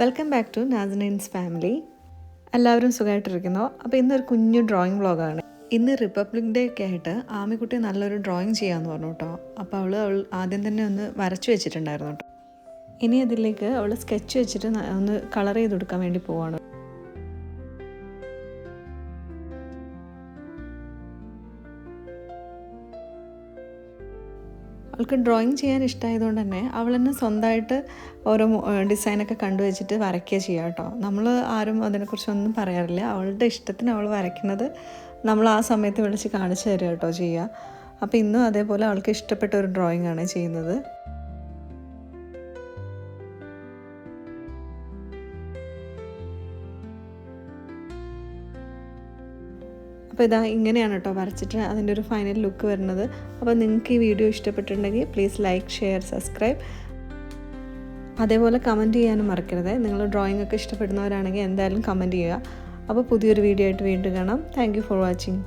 Welcome back to നാസിനൈൻസ് family. എല്ലാവരും സുഖമായിട്ടിരിക്കുന്നു. അപ്പോൾ ഇന്നൊരു കുഞ്ഞു ഡ്രോയിങ് വ്ളോഗാണ്. ഇന്ന് റിപ്പബ്ലിക് ഡേ ഒക്കെ ആയിട്ട് ആമിക്കുട്ടി നല്ലൊരു ഡ്രോയിങ് ചെയ്യാമെന്ന് പറഞ്ഞു കേട്ടോ. അപ്പോൾ അവൾ ആദ്യം തന്നെ ഒന്ന് വരച്ചു വെച്ചിട്ടുണ്ടായിരുന്നു കേട്ടോ. ഇനി അതിലേക്ക് അവൾ സ്കെച്ച് വെച്ചിട്ട് ഒന്ന് കളർ ചെയ്ത് കൊടുക്കാൻ വേണ്ടി പോവാണ്. അവൾക്ക് ഡ്രോയിങ് ചെയ്യാൻ ഇഷ്ടമായതുകൊണ്ട് തന്നെ അവൾ തന്നെ സ്വന്തമായിട്ട് ഓരോ ഡിസൈനൊക്കെ കണ്ടുവച്ചിട്ട് വരയ്ക്കുക ചെയ്യുക കേട്ടോ. നമ്മൾ ആരും അതിനെക്കുറിച്ചൊന്നും പറയാറില്ല. അവളുടെ ഇഷ്ടത്തിന് അവൾ വരയ്ക്കുന്നത് നമ്മൾ ആ സമയത്ത് വിളിച്ച് കാണിച്ചു തരിക കേട്ടോ ചെയ്യുക. അപ്പോൾ ഇന്നും അതേപോലെ അവൾക്ക് ഇഷ്ടപ്പെട്ട ഒരു ഡ്രോയിങ് ആണ് ചെയ്യുന്നത്. അപ്പോൾ ഇതാ ഇങ്ങനെയാണ് കേട്ടോ വരച്ചിട്ട് അതിൻ്റെ ഒരു ഫൈനൽ ലുക്ക് വരുന്നത്. അപ്പോൾ നിങ്ങൾക്ക് ഈ വീഡിയോ ഇഷ്ടപ്പെട്ടിട്ടുണ്ടെങ്കിൽ പ്ലീസ് ലൈക്ക്, ഷെയർ, സബ്സ്ക്രൈബ്. അതേപോലെ കമൻറ്റ് ചെയ്യാനും മറക്കരുത്. നിങ്ങൾ ഡ്രോയിങ് ഒക്കെ ഇഷ്ടപ്പെടുന്നവരാണെങ്കിൽ എന്തായാലും കമൻറ്റ് ചെയ്യുക. അപ്പോൾ പുതിയൊരു വീഡിയോ ആയിട്ട് വീണ്ടും കാണാം. Thank you for watching.